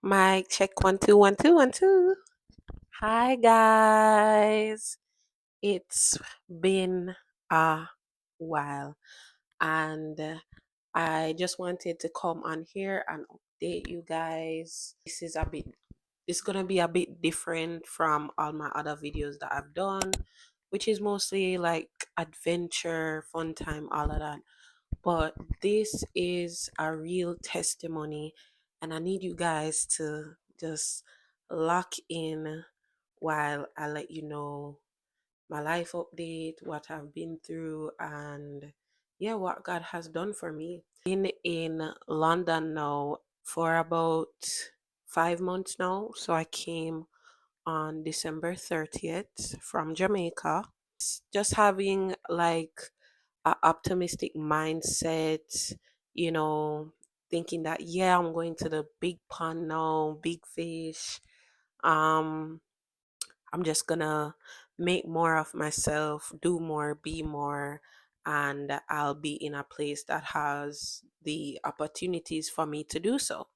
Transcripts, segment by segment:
Mic check 1 2 1 2 1 2. Hi guys. It's been a while and I just wanted to come on here and update you guys. It's going to be a bit different from all my other videos that I've done, which is mostly like adventure, fun time, all of that. But this is a real testimony, and I need you guys to just lock in while I let you know my life update, what I've been through, and yeah, what God has done for me. Been in London now for about 5 months now. So I came on December 30th from Jamaica. Just having like a optimistic mindset, you know, thinking that yeah, I'm going to the big pond now, big fish. Um, I'm just gonna make more of myself, do more, be more, and I'll be in a place that has the opportunities for me to do so.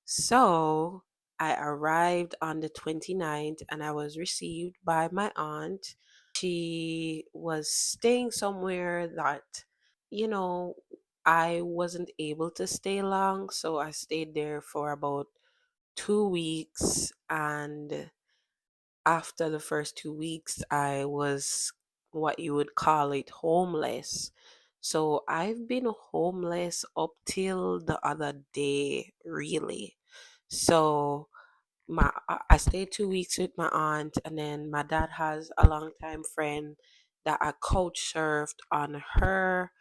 So I arrived on the 29th and I was received by my aunt. She was staying somewhere that, you know, I wasn't able to stay long. So I stayed there for about 2 weeks. And after the first 2 weeks, I was what you would call it homeless. So I've been homeless up till the other day, really. So I stayed 2 weeks with my aunt, and then my dad has a longtime friend that I coach surfed on her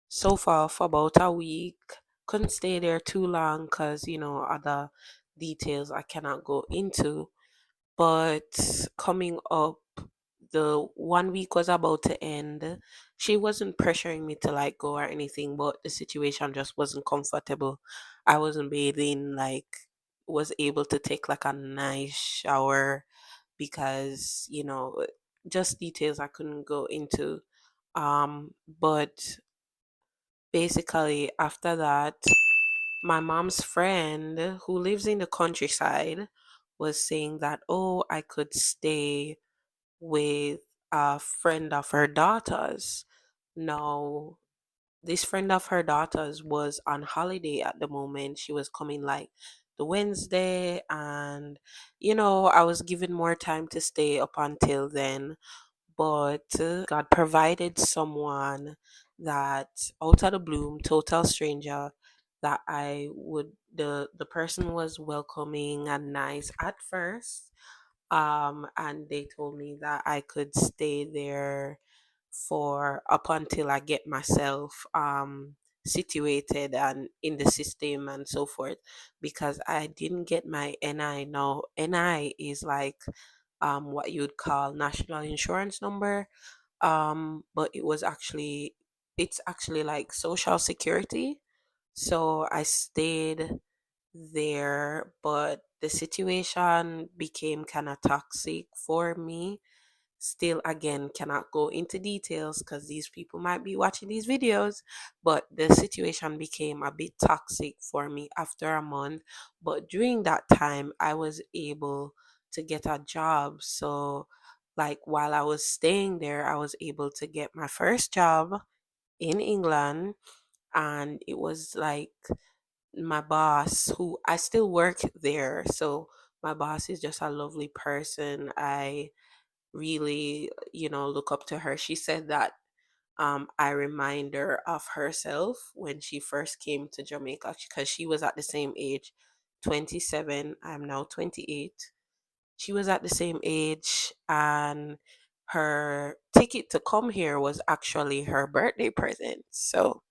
sofa for about a week. Couldn't stay there too long because other details I cannot go into. But coming up, the 1 week was about to end. She wasn't pressuring me to like go or anything, but the situation just wasn't comfortable. I wasn't bathing, like, was able to take like a nice shower because, just details I couldn't go into. But basically, after that, my mom's friend who lives in the countryside was saying that, oh, I could stay with a friend of her daughter's. Now, this friend of her daughter's was on holiday at the moment. She was coming like the Wednesday, and I was given more time to stay up until then. But God provided someone that out of the bloom, total stranger, that the person was welcoming and nice at first, and they told me that I could stay there for up until I get myself situated and in the system and so forth, because I didn't get my NI. Now NI is like what you'd call national insurance number, but it's actually like social security. So I stayed there, but the situation became kind of toxic for me. Still, again, cannot go into details because these people might be watching these videos, but the situation became a bit toxic for me after a month. But during that time, I was able to get a job. So, like, while I was staying there, I was able to get my first job in England, and it was like my boss, who I still work there. So my boss is just a lovely person. I really, look up to her. She said that I remind her of herself when she first came to Jamaica because she was at the same age, 27. I'm now 28. She was at the same age, and her ticket to come here was actually her birthday present. So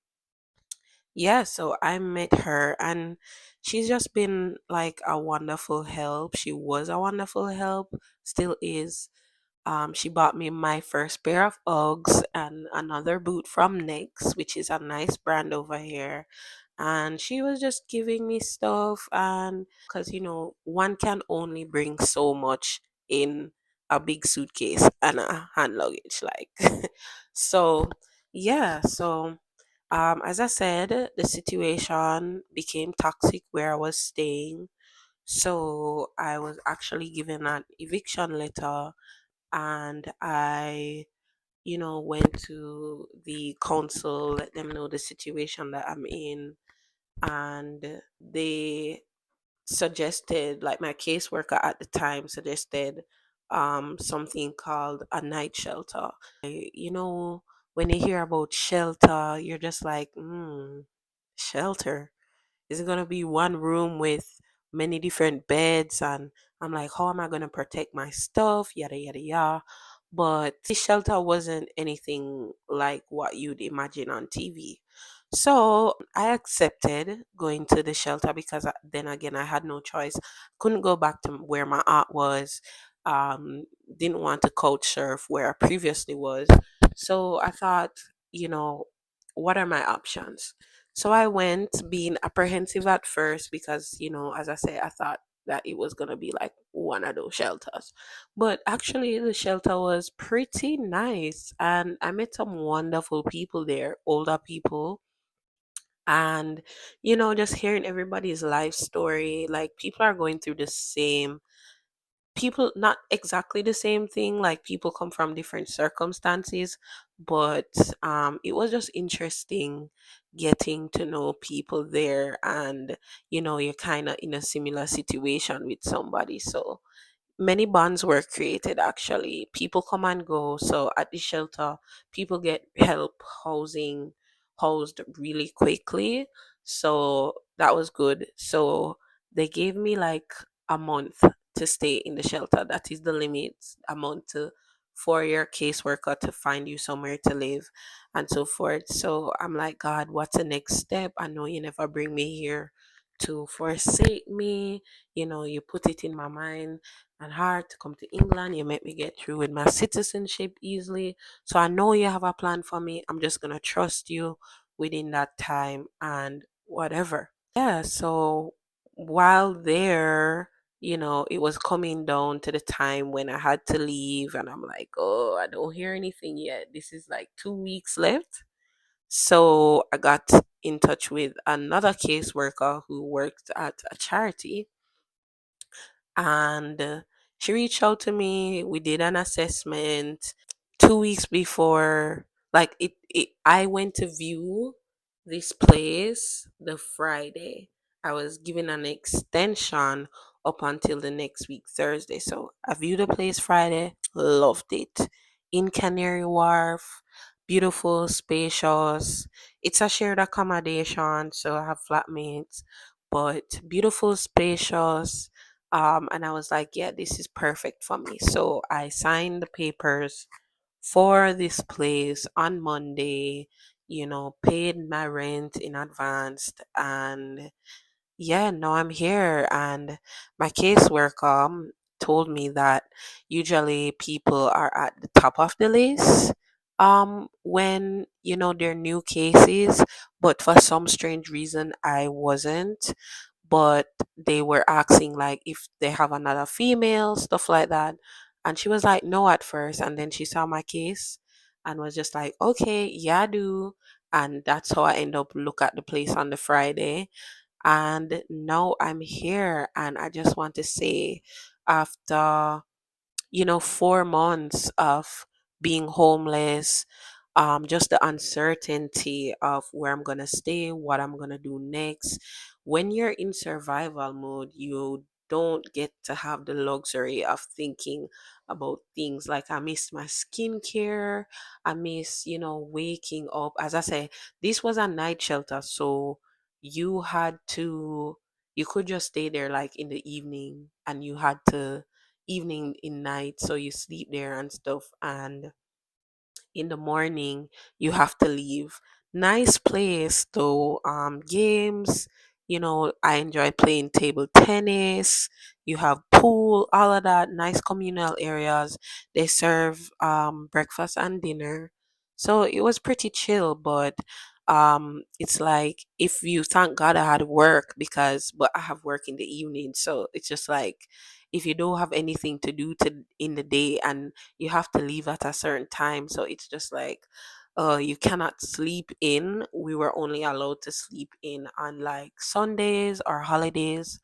yeah, so I met her, and she's just been like a wonderful help. She was a wonderful help, still is. She bought me my first pair of Uggs and another boot from Next, which is a nice brand over here. And she was just giving me stuff, and because one can only bring so much in a big suitcase and a hand luggage, like. So yeah, so as I said, the situation became toxic where I was staying. So I was actually given an eviction letter, and I, went to the council, let them know the situation that I'm in, and they suggested, like my caseworker at the time suggested, something called a night shelter. When you hear about shelter, you're just like, shelter, is it gonna be one room with many different beds? And I'm like, how am I gonna protect my stuff? Yada yada yada. But this shelter wasn't anything like what you'd imagine on TV. So I accepted going to the shelter because then again I had no choice. Couldn't go back to where my aunt was. Um, didn't want to couch surf where I previously was. So I thought, you know, what are my options? So I went being apprehensive at first because, as I say, I thought that it was going to be like one of those shelters. But actually, the shelter was pretty nice. And I met some wonderful people there, older people. And, just hearing everybody's life story, like people are going through the same, people, not exactly the same thing, like people come from different circumstances, but it was just interesting getting to know people there, and you're kind of in a similar situation with somebody, so many bonds were created. Actually, people come and go, so at the shelter people get help housing, housed really quickly, so that was good. So they gave me like a month to stay in the shelter. That is the limit, a month to, for your caseworker to find you somewhere to live and so forth. So I'm like, God, what's the next step? I know you never bring me here to forsake me. You put it in my mind and hard to come to England. You make me get through with my citizenship easily. So I know you have a plan for me. I'm just gonna trust you within that time and whatever. Yeah, so while there, it was coming down to the time when I had to leave, and I'm like, oh, I don't hear anything yet. This is like 2 weeks left. So I got in touch with another caseworker who worked at a charity, and she reached out to me. We did an assessment 2 weeks before, like I went to view this place the Friday. I was given an extension up until the next week Thursday, so I viewed the place Friday, loved it. In Canary Wharf, beautiful, spacious. It's a shared accommodation, so I have flatmates, but beautiful, spacious. And I was like, yeah, this is perfect for me. So I signed the papers for this place on Monday, paid my rent in advance, and yeah, now I'm here. And my caseworker told me that usually people are at the top of the list when they're new cases, but for some strange reason I wasn't. But they were asking like if they have another female, stuff like that, and she was like no at first, and then she saw my case and was just like, okay, yeah, I do. And that's how I end up look at the place on the Friday, and now I'm here. And I just want to say, after 4 months of being homeless, just the uncertainty of where I'm gonna stay, what I'm gonna do next. When you're in survival mode, you don't get to have the luxury of thinking about things like I miss my skincare, I miss, waking up. As I say, this was a night shelter, so you had to, you could just stay there like in the evening, and you had to evening in night, so you sleep there and stuff, and in the morning you have to leave. Nice place though. Games, I enjoy playing table tennis. You have pool, all of that, nice communal areas. They serve breakfast and dinner, so it was pretty chill. But it's like, if you, thank God I had work, because but I have work in the evening, so it's just like, if you don't have anything to do to in the day and you have to leave at a certain time, so it's just like, you cannot sleep in. We were only allowed to sleep in on like Sundays or holidays,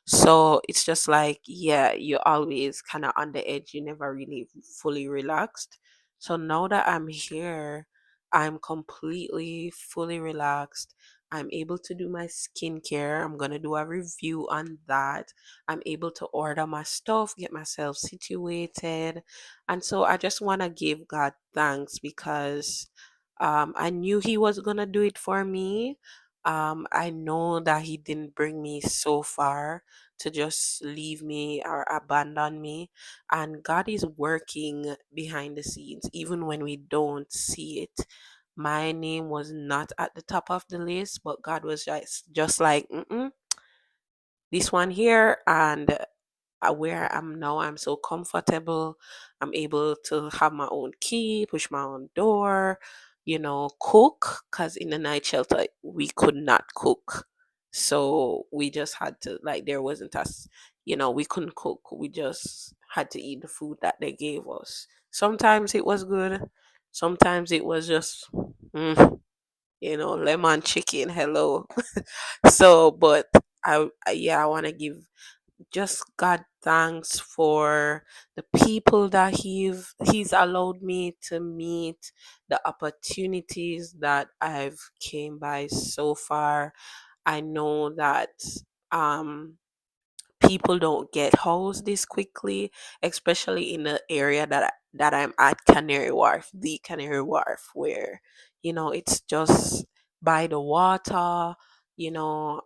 So it's just like, yeah, you're always kind of on the edge. You never really fully relaxed. So now that I'm here, I'm completely fully relaxed. I'm able to do my skincare. I'm going to do a review on that. I'm able to order my stuff, get myself situated. And so I just want to give God thanks because I knew He was going to do it for me. I know that He didn't bring me so far to just leave me or abandon me. And God is working behind the scenes, even when we don't see it. My name was not at the top of the list, but God was just like, mm-mm, this one here. And where I am now, I'm so comfortable. I'm able to have my own key, push my own door, cook. Because in the night shelter, we could not cook. So we just had to, like, there wasn't us, we couldn't cook. We just had to eat the food that they gave us. Sometimes it was good. Sometimes it was just, lemon chicken. Hello. So, but yeah, I want to give just God thanks for the people that he's allowed me to meet, the opportunities that I've came by so far. I know that um people don't get housed this quickly, especially in the area that I'm at, Canary Wharf, the Canary Wharf, where it's just by the water. You know,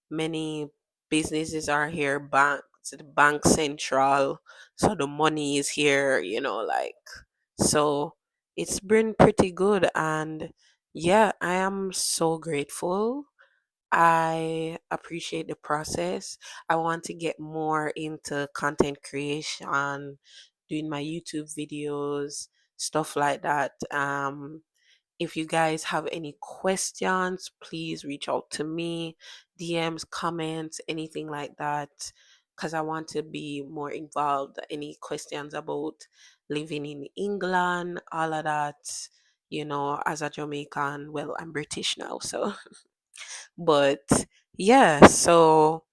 many businesses are here, bank central, so the money is here. Like, so it's been pretty good, and yeah, I am so grateful. I appreciate the process. I want to get more into content creation, doing my YouTube videos, stuff like that. If you guys have any questions, please reach out to me, DMs, comments, anything like that, because I want to be more involved. Any questions about living in England, all of that, as a Jamaican, well, I'm British now, so. But yeah, so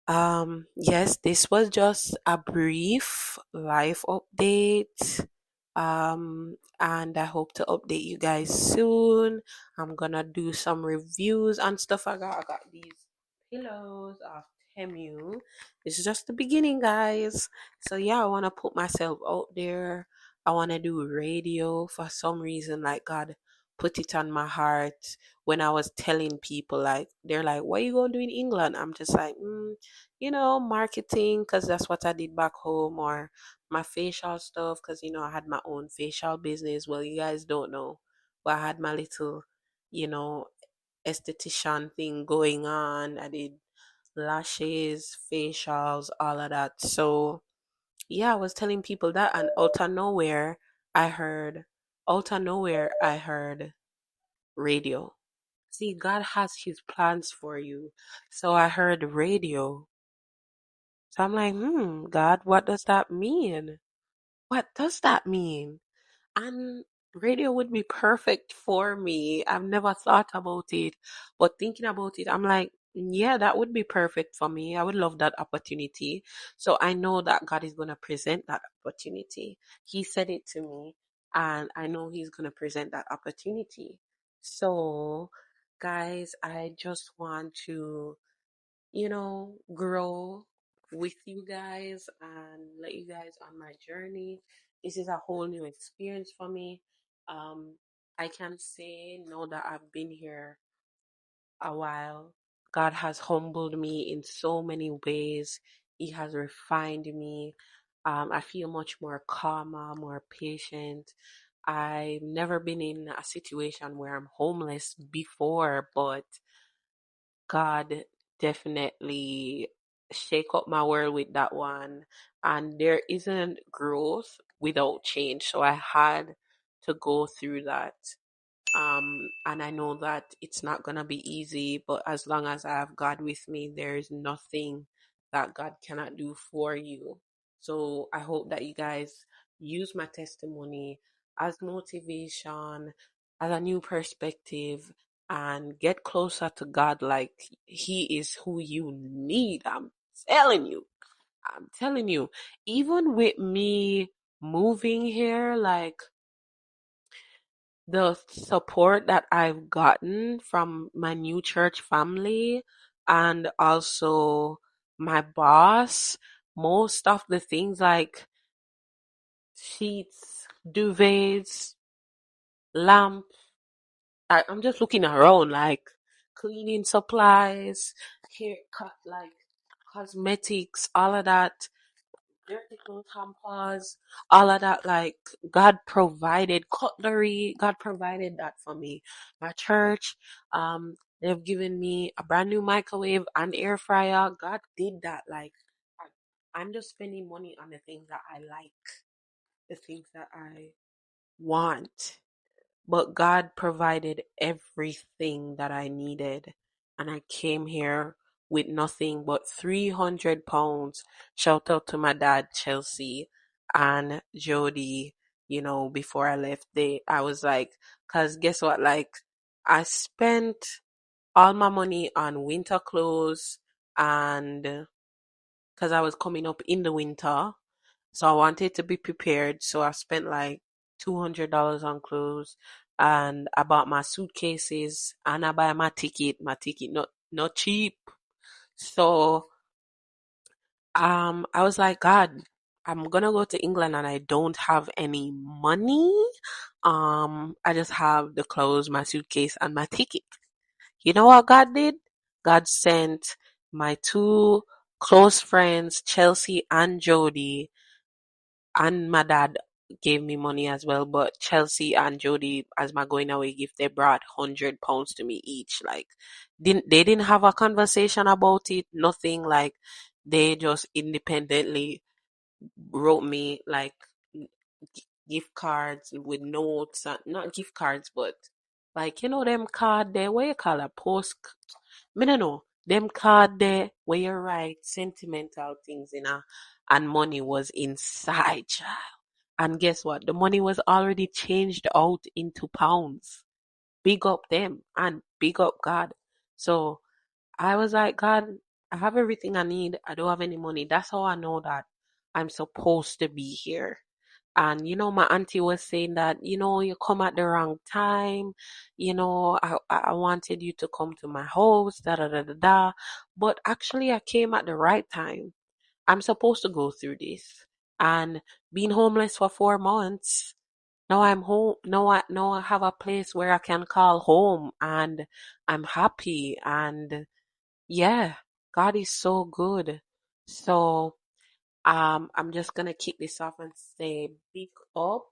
yes, this was just a brief life update. And I hope to update you guys soon. I'm gonna do some reviews and stuff. I got these pillows of Temu. It's just the beginning, guys. So yeah, I wanna put myself out there. I wanna do radio for some reason, like God put it on my heart when I was telling people, like, they're like, what are you going to do in England? I'm just like, marketing, because that's what I did back home, or my facial stuff, because, I had my own facial business. Well, you guys don't know, but I had my little, you know, esthetician thing going on. I did lashes, facials, all of that. So, yeah, I was telling people that, and out of nowhere, I heard radio. See, God has his plans for you. So I heard radio. So I'm like, God, what does that mean? What does that mean? And radio would be perfect for me. I've never thought about it, but thinking about it, I'm like, yeah, that would be perfect for me. I would love that opportunity. So I know that God is going to present that opportunity. He said it to me, and I know He's going to present that opportunity. So, guys, I just want to grow with you guys and let you guys on my journey. This is a whole new experience for me. Um, I can say now that I've been here a while, God has humbled me in so many ways. He has refined me. I feel much more calmer, more patient. I've never been in a situation where I'm homeless before, but God definitely shake up my world with that one. And there isn't growth without change. So I had to go through that. And I know that it's not gonna be easy, but as long as I have God with me, there is nothing that God cannot do for you. So I hope that you guys use my testimony as motivation, as a new perspective, and get closer to God. Like, He is who you need. Telling you. I'm telling you. Even with me moving here, like, the support that I've gotten from my new church family and also my boss, most of the things like sheets, duvets, lamp. I'm just looking around, like cleaning supplies, haircut, like cosmetics, all of that, dirty clothes, hampers, all of that. Like, God provided cutlery. God provided that for me. My church, they've given me a brand new microwave and air fryer. God did that. Like, I'm just spending money on the things that I like, the things that I want. But God provided everything that I needed. And I came here with nothing but £300. Shout out to my dad, Chelsea, and Jody. Before I left, I was like, cause guess what? Like, I spent all my money on winter clothes, and cause I was coming up in the winter. So I wanted to be prepared. So I spent like $200 on clothes, and I bought my suitcases, and I buy my ticket. My ticket not cheap. So I was like, God, I'm gonna go to England and I don't have any money. I just have the clothes, my suitcase, and my ticket. You know what God did? God sent my two close friends, Chelsea and Jody, and my dad gave me money as well. But Chelsea and Jody, as my going away gift, they brought £100 to me each. Like, they didn't have a conversation about it, nothing. Like, they just independently wrote me like gift cards with notes, not gift cards, but like, them card there, what you call a post. Me no know. Them card there where you write sentimental things in a, and money was inside, child. And guess what? The money was already changed out into pounds. Big up them and big up God. So I was like, God, I have everything I need. I don't have any money. That's how I know that I'm supposed to be here. And my auntie was saying that, you come at the wrong time. I wanted you to come to my house, da da da da da. But actually, I came at the right time. I'm supposed to go through this. And being homeless for 4 months, now I'm home. Now I have a place where I can call home, and I'm happy. And yeah, God is so good. So I'm just gonna kick this off and say big up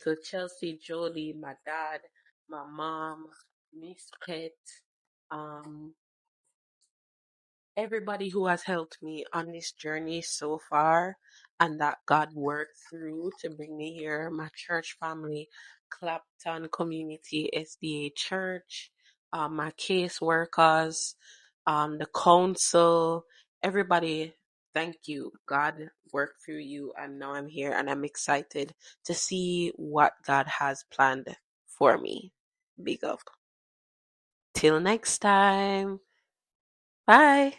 to Chelsea, Jody, my dad, my mom, Miss Pet, um, everybody who has helped me on this journey so far, and that God worked through to bring me here. My church family, Clapton Community SDA Church, my case workers, the council, everybody. Thank you. God worked through you, and now I'm here, and I'm excited to see what God has planned for me. Big up. Till next time. Bye.